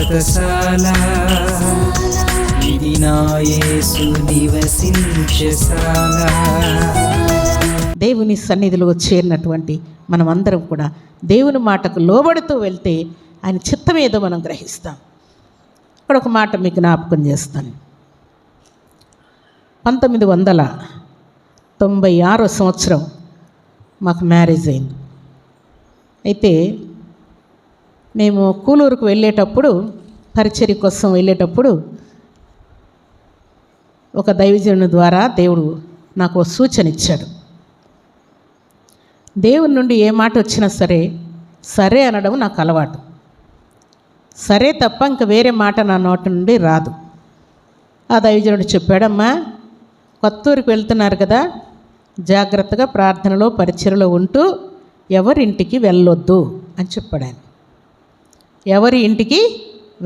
వ్రతశాల ఇది నా యేసు నివసించశాల. దేవుని సన్నిధిలో చేరినటువంటి మనమందరం కూడా దేవుని మాటకు లోబడుతూ వెళ్తే ఆయన చిత్తం ఏదో మనం గ్రహిస్తాం. ఇక్కడ ఒక మాట మీకు జ్ఞాపకం చేస్తాను. 1996 సంవత్సరం మాకు మ్యారేజ్ అయింది. అయితే మేము కూలూరుకు వెళ్ళేటప్పుడు, పరిచర్య కోసం వెళ్ళేటప్పుడు ఒక దైవజనుని ద్వారా దేవుడు నాకు ఒక సూచన ఇచ్చాడు. దేవుని నుండి ఏ మాట వచ్చినా సరే సరే అనడం నాకు అలవాటు. సరే తప్ప ఇంక వేరే మాట నా నోటి నుండి రాదు. ఆ దైవజనుడు చెప్పాడమ్మా, కొత్తూరుకు వెళ్తున్నారు కదా, జాగ్రత్తగా ప్రార్థనలో పరిచర్యలో ఉంటూ ఎవరింటికి వెళ్ళొద్దు అని చెప్పాడు ఆయన. ఎవరి ఇంటికి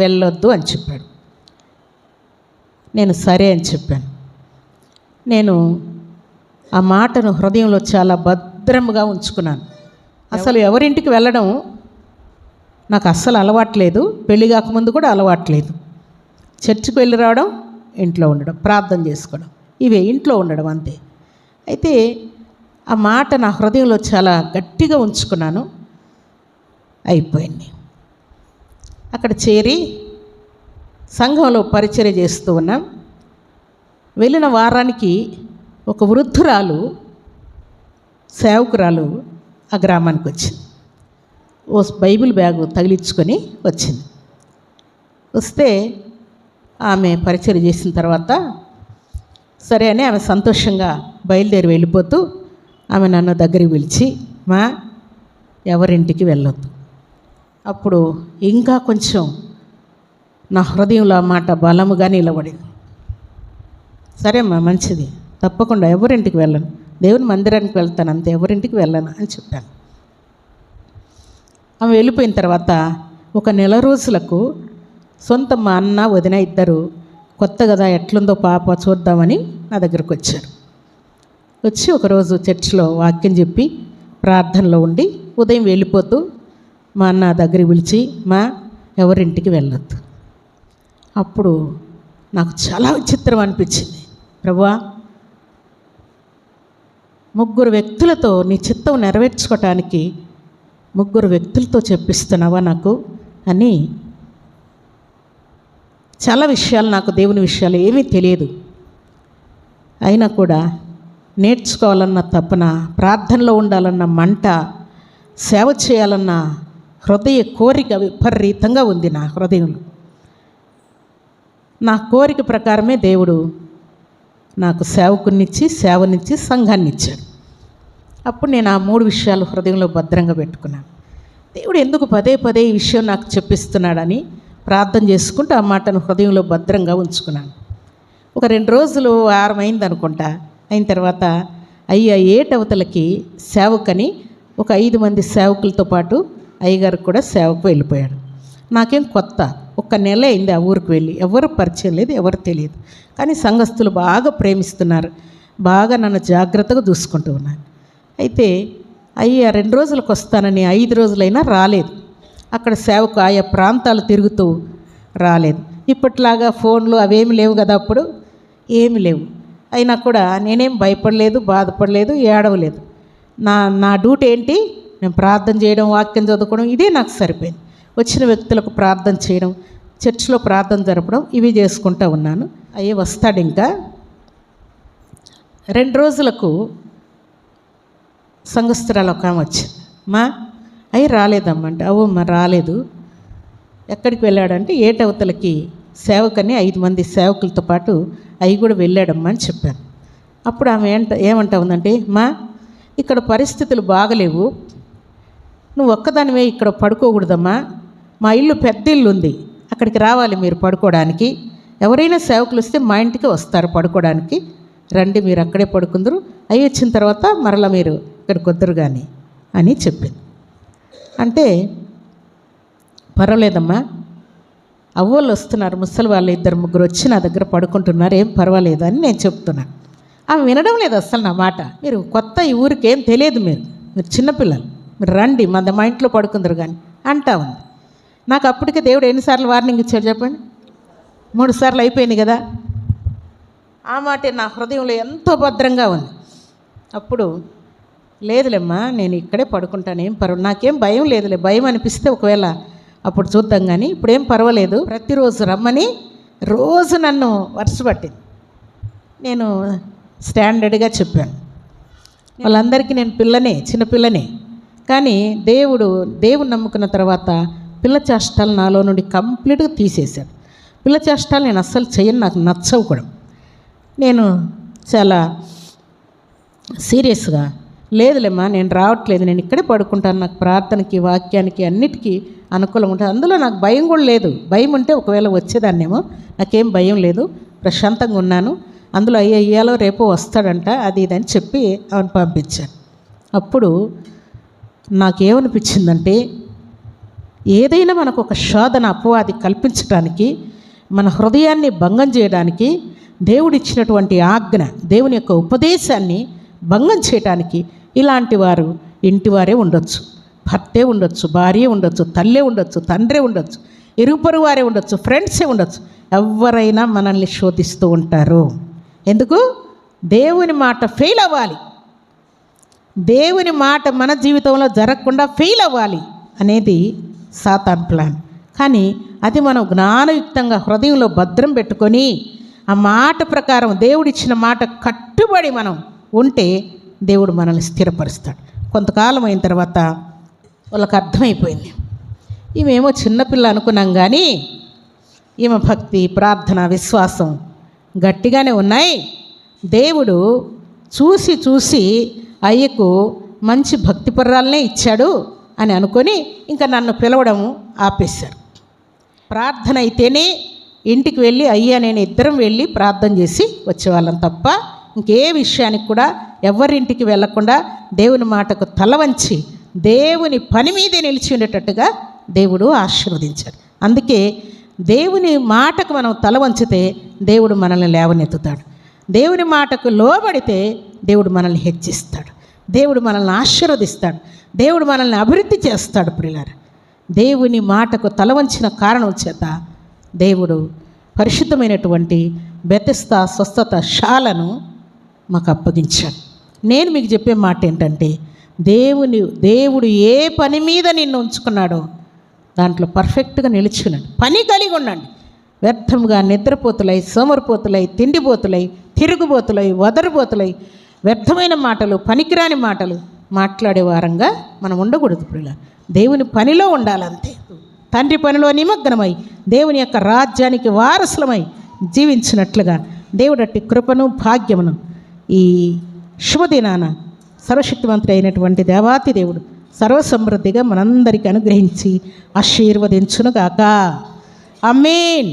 వెళ్ళొద్దు అని చెప్పాడు. నేను సరే అని చెప్పాను. నేను ఆ మాటను హృదయంలో చాలా భద్రంగా ఉంచుకున్నాను. అసలు ఎవరింటికి వెళ్ళడం నాకు అస్సలు అలవాట్లేదు. పెళ్లి కాకముందు కూడా అలవాట్లేదు. చర్చికి వెళ్ళి రావడం, ఇంట్లో ఉండడం, ప్రార్థన చేసుకోవడం, ఇవే ఇంట్లో ఉండడం అంతే. అయితే ఆ మాట నా హృదయంలో చాలా గట్టిగా ఉంచుకున్నాను. అయిపోయింది. అక్కడ చేరి సంఘంలో పరిచర్య చేస్తూ ఉన్నాం. వెళ్ళిన వారానికి ఒక వృద్ధురాలు సేవకురాలు ఆ గ్రామానికి వచ్చింది. ఓ బైబిల్ బ్యాగు తగిలించుకొని వచ్చింది. వస్తే ఆమె పరిచర్య చేసిన తర్వాత సరే అని ఆమె సంతోషంగా బయలుదేరి వెళ్ళిపోతూ ఆమె నన్ను దగ్గరికి పిలిచి, మా ఎవరింటికి వెళ్ళొద్దు. అప్పుడు ఇంకా కొంచెం నా హృదయంలో ఆ మాట బలముగా నిలబడింది. సరే అమ్మా, మంచిది, తప్పకుండా ఎవరింటికి వెళ్ళను, దేవుని మందిరానికి వెళ్తాను అంతే, ఎవరింటికి వెళ్ళను అని చెప్పాను. ఆమె వెళ్ళిపోయిన తర్వాత ఒక నెల రోజులకు సొంత మా అన్న వదిన ఇద్దరు కొత్త కదా ఎట్లుందో పాప చూద్దామని నా దగ్గరకు వచ్చారు. వచ్చి ఒకరోజు చర్చిలో వాక్యం చెప్పి ప్రార్థనలో ఉండి ఉదయం వెళ్ళిపోతూ మా అన్న దగ్గరికి పిలిచి, మా ఎవరింటికి వెళ్ళొద్దు. అప్పుడు నాకు చాలా విచిత్రం అనిపించింది. ప్రభువా, 3 వ్యక్తులతో నీ చిత్తం నెరవేర్చుకోవటానికి 3 వ్యక్తులతో చెప్పిస్తున్నావా నాకు అని. చాలా విషయాలు నాకు దేవుని విషయాలు ఏమీ తెలియదు. అయినా కూడా నేర్చుకోవాలన్న తపన, ప్రార్థనలో ఉండాలన్న మంట, సేవ చేయాలన్న హృదయ కోరిక విపరీతంగా ఉంది నా హృదయంలో. నా కోరిక ప్రకారమే దేవుడు నాకు సేవకునిచ్చి, సేవనిచ్చి, సంఘాన్ని ఇచ్చాడు. అప్పుడు నేను ఆ 3 విషయాలు హృదయంలో భద్రంగా పెట్టుకున్నాను. దేవుడు ఎందుకు పదే పదే ఈ విషయం నాకు చెప్పిస్తున్నాడని ప్రార్థన చేసుకుంటూ ఆ మాటను హృదయంలో భద్రంగా ఉంచుకున్నాను. ఒక 2 రోజులు, వారం అయింది అనుకుంటా. అయిన తర్వాత అయ్యా ఏటవతలకి సేవకని ఒక 5 మంది సేవకులతో పాటు అయ్యగారు కూడా సేవకు వెళ్ళిపోయాడు. నాకేం కొత్త, 1 నెల అయింది ఆ ఊరికి వెళ్ళి. ఎవరు పరిచయం లేదు, ఎవరు తెలియదు. కానీ సంఘస్థులు బాగా ప్రేమిస్తున్నారు, బాగా నన్ను జాగ్రత్తగా చూసుకుంటూ ఉన్నారు. అయితే అయ్యా 2 రోజులకు వస్తానని 5 రోజులైనా రాలేదు. అక్కడ సేవకు ఆయా ప్రాంతాలు తిరుగుతూ రాలేదు. ఇప్పట్లాగా ఫోన్లు అవేమి లేవు కదా, అప్పుడు ఏమి లేవు. అయినా కూడా నేనేం భయపడలేదు, బాధపడలేదు, ఏడవలేదు. నా డ్యూటీ ఏంటి? నేను ప్రార్థన చేయడం, వాక్యం చదువుకోవడం, ఇదే నాకు సరిపోయింది. వచ్చిన వ్యక్తులకు ప్రార్థన చేయడం, చర్చిలో ప్రార్థన జరపడం, ఇవి చేసుకుంటూ ఉన్నాను. అయ్యే వస్తాడు. ఇంకా 2 రోజులకు సంఘస్థురాలు ఒక ఆమె వచ్చింది. మా అయ్యి రాలేదమ్మంటే, అమ్మా రాలేదు. ఎక్కడికి వెళ్ళాడంటే ఏటవతలకి సేవకని 5 మంది సేవకులతో పాటు అవి కూడా వెళ్ళాడమ్మా అని చెప్పాను. అప్పుడు ఆమె ఏమంటా ఉందంటే, మా ఇక్కడ పరిస్థితులు బాగలేవు, నువ్వు ఒక్కదానివే ఇక్కడ పడుకోకూడదమ్మా, మా ఇల్లు పెద్ద ఇల్లు ఉంది, అక్కడికి రావాలి మీరు పడుకోవడానికి. ఎవరైనా సేవకులు వస్తే మా ఇంటికి వస్తారు పడుకోవడానికి, రండి, మీరు అక్కడే పడుకుందరు, అవి వచ్చిన తర్వాత మరలా మీరు ఇక్కడికి వద్దరు కానీ అని చెప్పింది. అంటే పర్వాలేదమ్మా, అవ్వోళ్ళు వస్తున్నారు, ముసలి వాళ్ళు 2-3 వచ్చి నా దగ్గర పడుకుంటున్నారు, ఏం పర్వాలేదు అని నేను చెప్తున్నాను. ఆమె వినడం లేదు అసలు నా మాట. మీరు కొత్త, ఈ ఊరికి ఏం తెలియదు, మీరు చిన్నపిల్లలు, మీరు రండి, మా ఇంట్లో పడుకుందరు కానీ అంటా ఉంది. నాకు అప్పటికే దేవుడు ఎన్నిసార్లు వార్నింగ్ ఇచ్చాడు చెప్పండి? 3 సార్లు అయిపోయింది కదా. ఆ మాట నా హృదయంలో ఎంతో భద్రంగా ఉంది. అప్పుడు లేదులేమ్మా, నేను ఇక్కడే పడుకుంటాను, ఏం నాకేం భయం లేదులే. భయం అనిపిస్తే ఒకవేళ అప్పుడు చూద్దాం, కానీ ఇప్పుడేం పర్వాలేదు. ప్రతిరోజు రమ్మని రోజు నన్ను వరుస పట్టింది. నేను స్టాండర్డ్గా చెప్పాను. వాళ్ళందరికీ నేను చిన్నపిల్లనే. కానీ దేవుడు నమ్ముకున్న తర్వాత పిల్ల చేష్టాలు నాలో నుండి కంప్లీట్గా తీసేశాడు. పిల్ల చేష్టాలు నేను అస్సలు చేయను, నాకు నచ్చవు కూడా. నేను చాలా సీరియస్గా లేదులేమ్మా, నేను రావట్లేదు, నేను ఇక్కడే పడుకుంటాను, నాకు ప్రార్థనకి వాక్యానికి అన్నిటికీ అనుకూలంగా ఉంటుంది, అందులో నాకు భయం కూడా లేదు. భయం ఉంటే ఒకవేళ వచ్చేదాన్నేమో, నాకేం భయం లేదు, ప్రశాంతంగా ఉన్నాను, అందులో అయ్యాలో రేపో వస్తాడంట, అది ఇదని చెప్పి అవన్నీ పంపించాను. అప్పుడు నాకేమనిపించిందంటే, ఏదైనా మనకు ఒక శోధన అపవాది కల్పించడానికి, మన హృదయాన్ని భంగం చేయడానికి, దేవుడిచ్చినటువంటి ఆజ్ఞ, దేవుని యొక్క ఉపదేశాన్ని భంగం చేయడానికి ఇలాంటి వారు ఇంటివారే ఉండొచ్చు, భర్తే ఉండొచ్చు, భార్య ఉండొచ్చు, తల్లే ఉండొచ్చు, తండ్రే ఉండొచ్చు, ఇరుపరు వారే ఉండొచ్చు, ఫ్రెండ్సే ఉండొచ్చు. ఎవరైనా మనల్ని శోధిస్తూ ఉంటారు. ఎందుకు? దేవుని మాట ఫెయిల్ అవ్వాలి, దేవుని మాట మన జీవితంలో జరగకుండా ఫెయిల్ అవ్వాలి అనేది సాతాన్ ప్లాన్. కానీ అది మనం జ్ఞానయుక్తంగా హృదయంలో భద్రం పెట్టుకొని ఆ మాట ప్రకారం దేవుడిచ్చిన మాట కట్టుబడి మనం ఉంటే దేవుడు మనల్ని స్థిరపరుస్తాడు. కొంతకాలం అయిన తర్వాత వాళ్ళకి అర్థమైపోయింది, ఈమెమో చిన్నపిల్ల అనుకున్నాం, కానీ ఈమె భక్తి, ప్రార్థన, విశ్వాసం గట్టిగానే ఉన్నాయి. దేవుడు చూసి అయ్యకు మంచి భక్తిపరాలనే ఇచ్చాడు అని అనుకొని ఇంకా నన్ను పిలవడం ఆపేశారు. ప్రార్థన అయితేనే ఇంటికి వెళ్ళి అయ్యా నేను ఇద్దరం వెళ్ళి ప్రార్థన చేసి వచ్చేవాళ్ళం తప్ప ఇంకే విషయానికి కూడా ఎవరింటికి వెళ్ళకుండా దేవుని మాటకు తల వంచి దేవుని పని మీదే నిలిచి ఉండేటట్టుగా దేవుడు ఆశీర్వదించాడు. అందుకే దేవుని మాటకు మనం తల వంచితే దేవుడు మనల్ని లేవనెత్తుతాడు. దేవుని మాటకు లోబడితే దేవుడు మనల్ని హెచ్చిస్తాడు, దేవుడు మనల్ని ఆశీర్వదిస్తాడు, దేవుడు మనల్ని అభివృద్ధి చేస్తాడు. ప్రియులారా, దేవుని మాటకు తల వంచిన కారణం చేత దేవుడు పరిశుద్ధమైనటువంటి బెతెస్దా స్వస్థత శాలను మాకు అప్పగించాడు. నేను మీకు చెప్పే మాట ఏంటంటే, దేవుడు ఏ పని మీద నిన్ను ఉంచుకున్నాడో దాంట్లో పర్ఫెక్ట్గా నిలిచున్నాడు. పని కలిగి ఉండండి. వ్యర్థంగా నిద్రపోతులై, సోమరిపోతులై, తిండిపోతులై, తిరుగుబోతులై, వదరుబోతులై, వ్యర్థమైన మాటలు, పనికిరాని మాటలు మాట్లాడే వారంగా మనం ఉండకూడదు. ప్రియుల, దేవుని పనిలో ఉండాలంతే. తండ్రి పనిలో నిమగ్నమై దేవుని యొక్క రాజ్యానికి వారసులమై జీవించినట్లుగా దేవుడు అట్టి కృపను భాగ్యమును ఈ శుభదినాన సర్వశక్తివంతుడు అయినటువంటి దేవాతి దేవుడు సర్వసమృద్ధిగా మనందరికీ అనుగ్రహించి ఆశీర్వదించునుగాక. ఆమేన్.